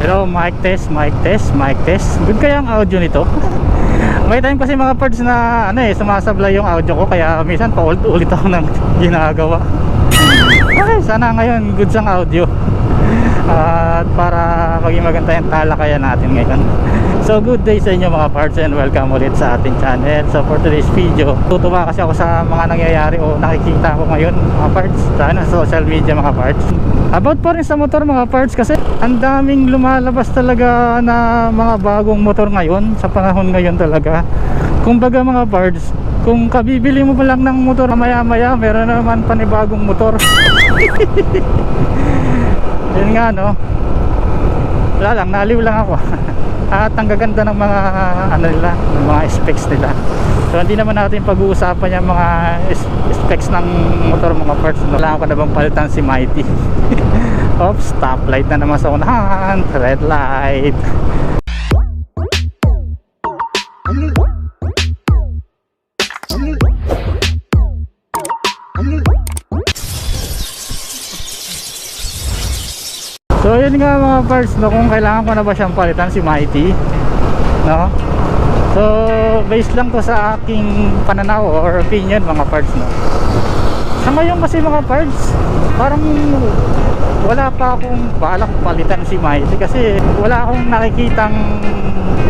Pero mic test, mic test, mic test. Good kaya ang audio nito. May time kasi mga parts na sumasablay yung audio ko, kaya minsan paulit-ulit ako ng ginagawa. Okay, sana ngayon goods ang audio. At para maging maganda yung talakayan natin ngayon. So good day sa inyo mga parts, and welcome ulit sa ating channel. So for today's video, tutuwa kasi ako sa mga nangyayari o nakikita ko ngayon mga parts sa social media mga parts. About pa rin sa motor mga parts, kasi ang daming lumalabas talaga na mga bagong motor ngayon, sa panahon ngayon talaga. Kumbaga mga parts, kung kabibili mo pa lang ng motor, maya maya meron naman panibagong motor. Yun nga no, wala lang, naliw lang ako. At ang gaganda ng mga nila, ng mga specs nila. So hindi naman natin pag-uusapan yung mga specs ng motor mga parts. Wala ko na bang palitan si Mighty. Oops, stoplight na naman sa unahan, red light. So yun nga mga parts, no, kung kailangan ko na ba siyang palitan si Mighty, no? So based lang to sa aking pananaw or opinion mga parts, no? Sa ngayon kasi mga parts, parang wala pa akong balak palitan si Mighty, kasi wala akong nakikitang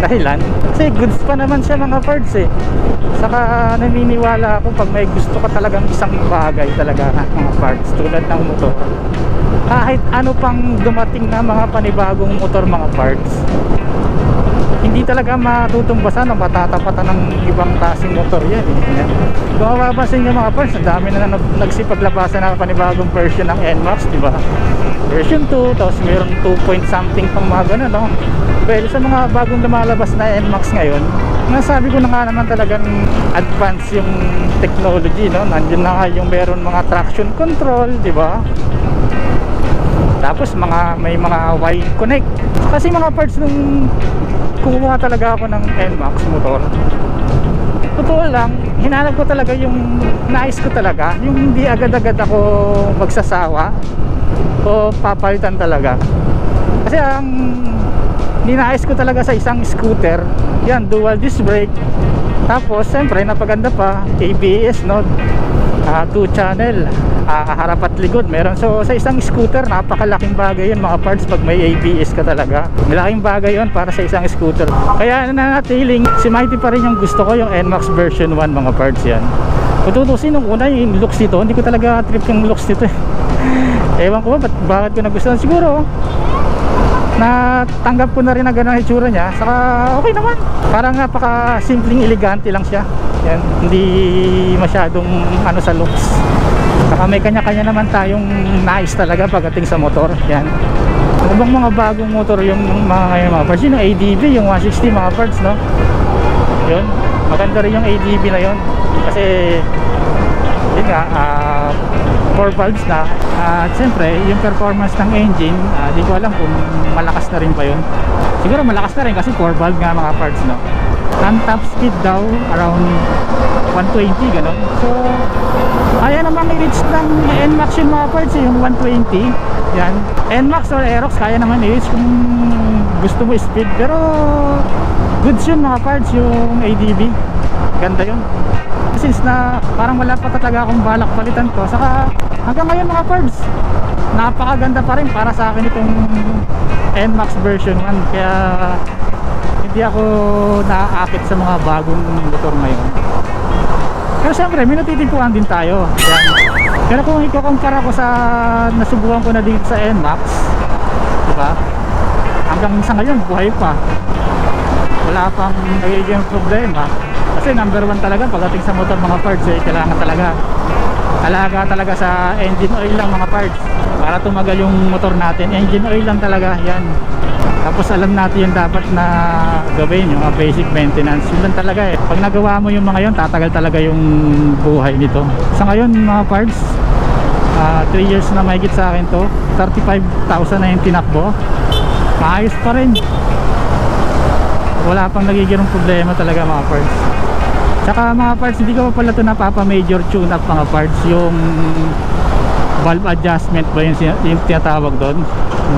dahilan. Kasi goods pa naman siya mga parts eh. Saka naniniwala ako pag may gusto ka talagang isang bagay talaga mga parts, tulad ng motor, kahit ano pang dumating na mga panibagong motor mga parts, hindi talaga matutumbasan o matatapatan ng ibang klaseng motor yan eh. Kung mapapansin nyo mga parts, ang dami na nagsipaglabasan ng panibagong version ng NMAX, diba? Version 2, tapos mayroong 2 point something pang mga gano'n, no? Pero sa mga bagong lumalabas na NMAX ngayon, nasabi ko na nga naman talagang advance yung technology, no? Nandiyan na nga yung meron mga traction control, diba? Tapos may mga Y-Connect. Kasi mga parts nung kumuha talaga ako ng NMAX motor, totoo lang, hinanap ko talaga yung nais ko talaga, yung hindi agad-agad ako magsasawa o papalitan talaga. Kasi ang ninais ko talaga sa isang scooter, yan, dual disc brake. Tapos siyempre napaganda pa, ABS, no? 2 channel, harap at likod meron. So sa isang scooter, napakalaking bagay yun mga parts pag may ABS ka talaga. Malaking bagay yun para sa isang scooter. Kaya nanatiling si Mighty pa rin yung gusto ko, yung NMAX version 1 mga parts yan. Kung tutusin nung una yung looks nito, hindi ko talaga trip yung looks nito eh. Ewan ko ba bakit ko nagustuhan. Siguro natanggap ko na rin ang ganang itsura niya. Saka okay naman, parang napaka simpleng elegante lang siya. Yan, hindi masyadong sa looks. Saka may kanya-kanya naman tayong nais talaga pagdating sa motor. Yan. Ano bang mga bagong motor yung mga ngayon mga parts? Yung ADB, yung 160 mga parts, no? Yun, maganda rin yung ADB na yun. Kasi yun nga, 4 valves na. At siyempre yung performance ng engine, di ko alam kung malakas na rin pa yun. Siguro malakas na rin kasi 4 valve nga mga parts, no? Ang top speed daw around 120 ganon. So kaya namang i-reach ng NMAX yung mga parts, yung 120. Yan, NMAX or Aerox kaya naman i-reach kung gusto mo speed. Pero goods yun mga parts, yung ADB, ganda yun. Since na parang wala pa talaga akong balak palitan to, saka hanggang ngayon mga parts, napakaganda pa rin para sa akin itong NMAX version 1. Kaya hindi ako naaakit sa mga bagong motor ngayon. Pero siyempre may natitipuan din tayo. Yan. Pero kung ikukumpara ko sa nasubukan ko na dito sa NMAX, diba, hanggang sa ngayon buhay pa, wala pang nagiging problema. Kasi number 1 talaga pagdating sa motor mga parts, kailangan talaga alaga talaga sa engine oil lang mga parts. Para tumagal yung motor natin, engine oil lang talaga yan. Tapos alam natin yung dapat na gawin, yung basic maintenance. Yun lang talaga eh. Pag nagawa mo yung mga yun, tatagal talaga yung buhay nito. Sa ngayon mga parts, 3 years na mahigit sa akin to, 35,000 na yung tinakbo. Maayos pa rin, wala pang nagiging problema talaga mga parts. Tsaka mga parts, hindi ko pa pala ito napapa major tune up mga parts. Yung valve adjustment ba yung tinatawag doon,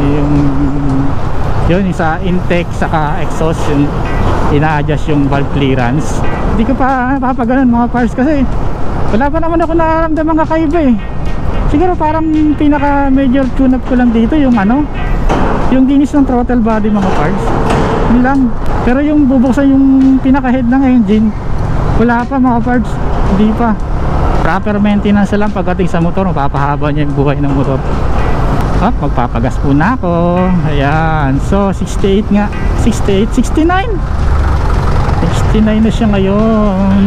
yung Yun, sa intake saka exhaust, yung ina-adjust yung valve clearance. Hindi ko pa napapaganon mga parts kasi wala pa naman ako nararamdaman kakaiba eh. Siguro parang pinaka major tune up ko lang dito yung ano, yung dinis ng throttle body mga parts. Yun lang. Pero yung bubuksan yung pinaka head ng engine, wala pa mga parts. Hindi pa. Proper maintenance lang pagdating sa motor, mapapahaba niya yung buhay ng motor. At magpapagas po na ako. Ayan. So 68 nga. 68, 69 na siya ngayon.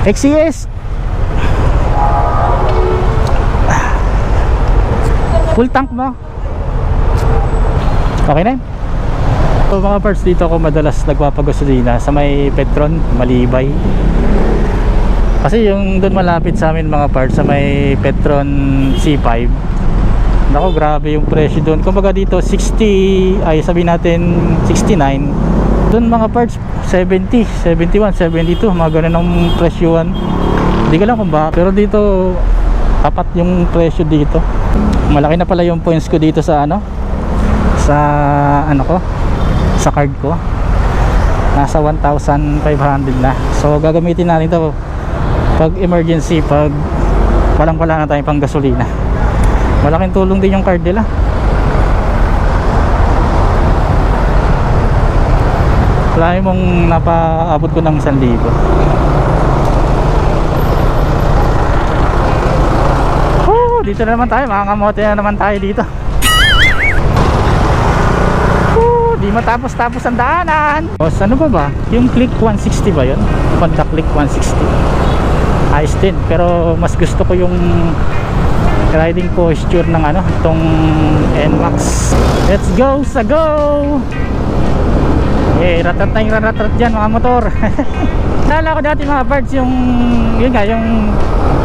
XCS full tank mo. Okay na yun. So mga parts, dito ako madalas nagpapagasolina sa may Petron, Malibay. Kasi yung doon malapit sa amin mga parts, sa may Petron C5, nako grabe yung presyo doon. Kumbaga dito 60, ay sabihin natin 69, doon mga parts 70, 71, 72, mga ganun ang presyuan. Hindi ko lang kung ba, pero dito tapat yung presyo dito. Malaki na pala yung points ko dito sa ano, sa ano ko, sa card ko. Nasa 1,500 na. So gagamitin natin to pag emergency, pag walang-wala na tayong pang gasolina. Malaking tulong din yung card nila. Wala mong napaabot ko ng 1,000. Dito na naman tayo, mga kamote na naman tayo dito. Di matapos-tapos ang daanan. Boss, ano ba? Yung Click 160 ba yun? Honda Click 160. Ayos din, pero mas gusto ko yung riding posture ng ano, itong NMAX. Let's go sa go! Ratat na yung ratat dyan mga motor. Naalala ko dati mga parts yung yun nga, yung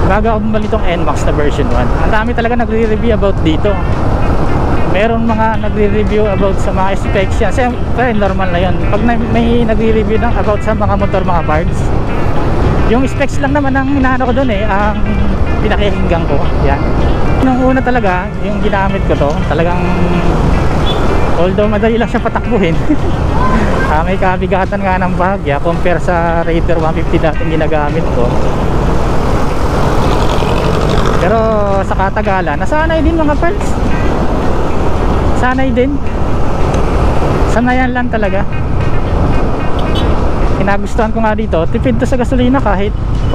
bago ako bumalik itong NMAX na version 1. Ang dami talaga nagre-review about dito. Meron mga nagre-review about sa mga specs yan. Siyempre normal na yun. Pag may nagre-review ng about sa mga motor, mga parts, yung specs lang naman ang hinahanap ko doon eh, ang pinakihinggan ko. Yan. Nung una talaga, yung ginamit ko to, talagang although madali lang siya patakbuhin. May kabigatan nga ng bahagya compare sa Raider 150 dating ginagamit ko. Pero sa katagalan, nasanay din mga parts. Sanay din. Sanayan lang talaga. Kinagustuhan ko nga dito, tipid to sa gasolina kahit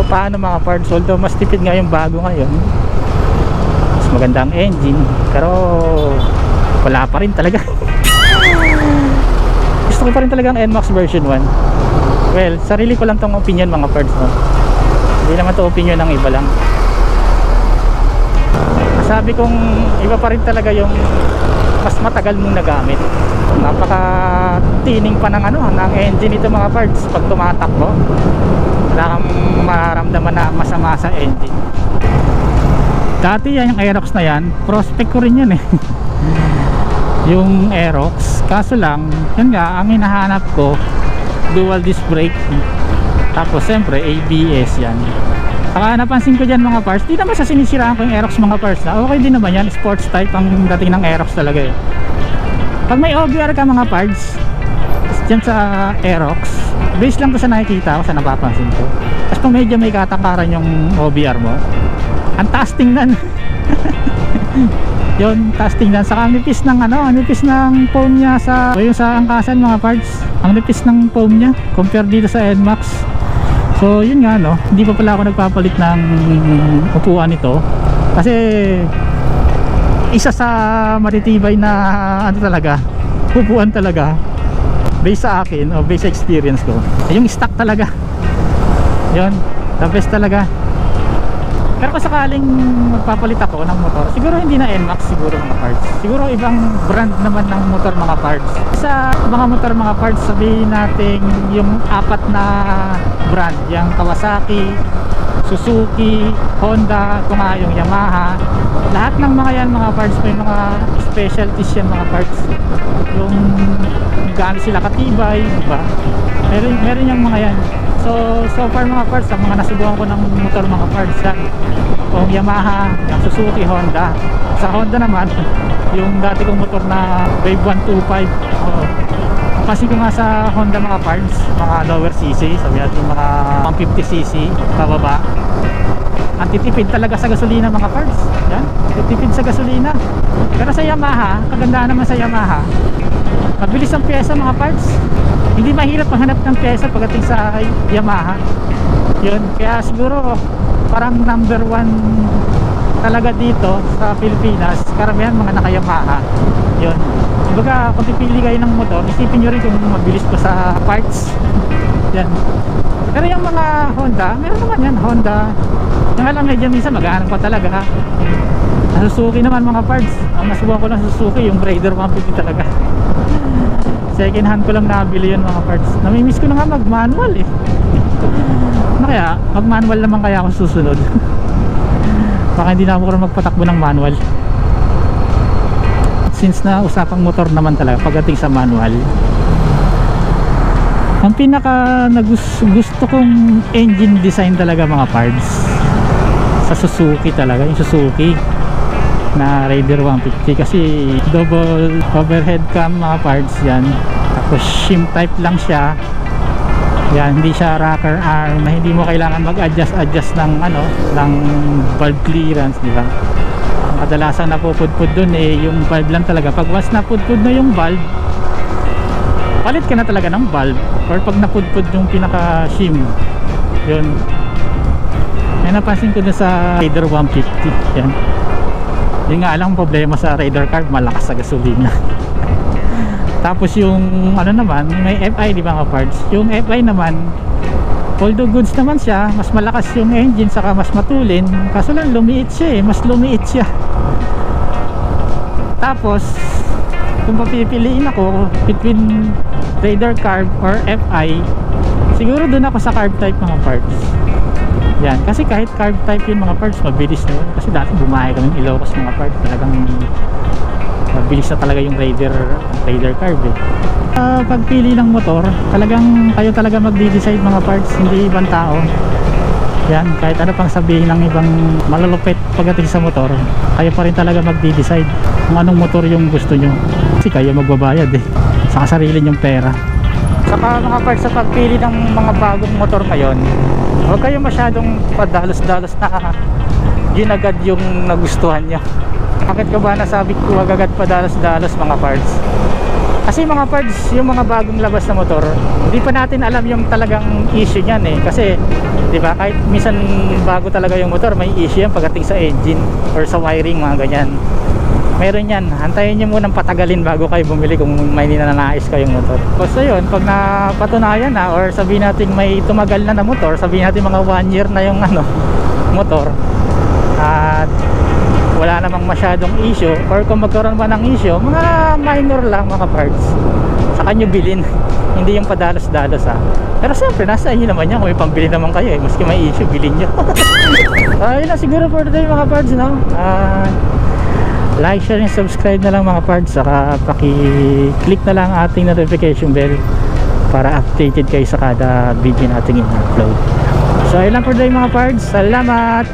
paano mga parts. Although mas tipid nga yung bago ngayon, mas maganda ang engine, pero wala pa rin talaga. Gusto ko pa rin talaga ang NMAX version 1. Well, sarili ko lang tong opinion mga parts, no? Hindi naman to opinion ng iba lang. Sabi kong iba pa rin talaga yung mas matagal mong nagamit. Napaka tining pa ng ano, ng engine ito mga parts. Pag tumatakbo, wala kang mararamdaman na masama sa engine. Dati yan, yung Aerox na yan, prospect ko rin yan eh. Yung Aerox, kaso lang yun nga, ang hinahanap ko dual disc brake, tapos siyempre ABS yan. Saka napansin ko dyan mga parts, di naman sa sinisiraan ko yung Aerox mga parts na okay din naman yan, sports type ang dating ng Aerox talaga eh. Pag may OBR ka mga parts dyan sa Aerox, base lang ko sa nakikita ko, sa napapansin ko. Tapos kung medyo may katakaran yung OBR mo, ang taas tingnan. Yun, taas tingnan. Saka ang nipis ng ano, ang nipis ng foam niya sa, o yung sa angkasan mga parts, ang nipis ng foam niya compare dito sa NMAX. So yun nga no, hindi pa pala ako nagpapalit ng upuan nito kasi isa sa matitibay na ano talaga, upuan talaga based sa akin o based sa experience ko, yung stock talaga. Yun, the best talaga. Pero kung sakaling magpapalit ako ng motor, siguro hindi na NMAX, siguro mga parts. Siguro ibang brand naman ng motor mga parts. Sa mga motor mga parts, sabihin natin yung 4 na brand, yung Kawasaki, Suzuki, Honda, ito nga yung Yamaha. Lahat ng mga yan mga parts, may mga specialties yan mga parts. Yung gaano sila katibay, diba? Meron yung mga yan. So far mga parts, ang mga nasubukan ko ng motor mga parts yan, yung Yamaha, yung Suzuki, Honda. Sa Honda naman, yung dati kong motor na Wave 125. Kasi ko nga sa Honda mga parts, mga lower cc, sabi natin mga 150cc pababa, ang titipid talaga sa gasolina mga parts. Yan, titipid sa gasolina. Pero sa Yamaha, kagandaan naman sa Yamaha, mabilis ang pyesa mga parts. Hindi mahirap maghanap ng pyesa pagdating sa Yamaha. Yun, kaya siguro parang number 1 talaga dito sa Pilipinas, karamihan mga naka-Yamaha. Yun. Kumbaga, kung pipili kayo ng motor, isipin nyo rin kung mabilis pa sa parts. Yan. Pero yung mga Honda, meron naman yan, Honda. Yung alam medyo minsan maghahanap pa talaga. Sa Suzuki naman mga parts, ang nasubukan ko lang sa Suzuki, yung Raider 150 talaga. Second hand ko lang nabili yun mga parts. Namimiss ko na nga mag-manual eh. Ano kaya? Mag-manual naman kaya ako susunod. Baka hindi na ako magpatakbo ng manual. Since na usapang motor naman talaga pagdating sa manual, ang pinaka gusto kong engine design talaga mga parts sa Suzuki talaga, yung Suzuki na Raider 150, kasi double overhead cam mga parts yan, tapos shim type lang siya yan, hindi siya rocker arm na hindi mo kailangan mag-adjust ng ano, ng valve clearance, di ba? Kadalasan napupudpud dun eh yung valve lang talaga. Pag once napudpud na yung valve, palit ka na talaga ng valve, or pag napudpud yung pinaka shim, yun. May napansin ko na sa Raider 150 yan. Yung nga lang problema sa Raider car, malakas sa gasolina. Tapos yung ano naman, may FI, di ba nga parts? Yung FI naman, although goods naman siya, mas malakas yung engine, saka mas matulin, kaso lang lumiit siya eh, mas lumiit siya. Tapos kung papipiliin ako between Raider carb or FI, siguro dun ako sa carb type mga parts. Yan, kasi kahit carb type yun mga parts, mabilis na yun. Kasi dati bumahay kami ng Ilocos mga parts, talagang mabilis na talaga yung Raider carb eh. Pagpili ng motor, talagang kayo talaga magdi-decide mga parts, hindi ibang tao. Yan, kahit ano pang sabihin ng ibang malulupit pagdating sa motor, kayo pa rin talaga magdi-decide kung anong motor yung gusto nyo. Kasi kayo magbabayad eh, sa sarili nyong pera. Saka mga parts, sa pagpili ng mga bagong motor ngayon, huwag kayo masyadong padalos-dalos na yun agad yung nagustuhan nyo. Bakit ka ba nasabi ko huwag agad padalos-dalos mga parts? Kasi mga parts, yung mga bagong labas na motor, hindi pa natin alam yung talagang issue niyan eh. Kasi, di ba, kahit minsan bago talaga yung motor, may issue yan pagdating sa engine or sa wiring, mga ganyan. Meron yan, hantayin nyo munang patagalin bago kayo bumili kung may ninanais kayong motor. Basta yun, pag napatunayan na or sabihin natin may tumagal na motor, sabihin natin mga 1 year na yung ano, motor, at wala namang masyadong issue, or kung magkaroon ba ng issue, mga minor lang mga parts, saka nyo bilhin. Hindi yung padalos-dalos ha. Pero siyempre nasa inyo naman yan, kung may pambili naman kayo eh, maski may issue, bilhin nyo. Yun lang siguro for today mga parts, no? Like, share, and subscribe na lang mga parts, saka paki-click na lang ating notification bell para updated kayo sa kada video nating in-upload. So ayun lang for today mga parts, salamat!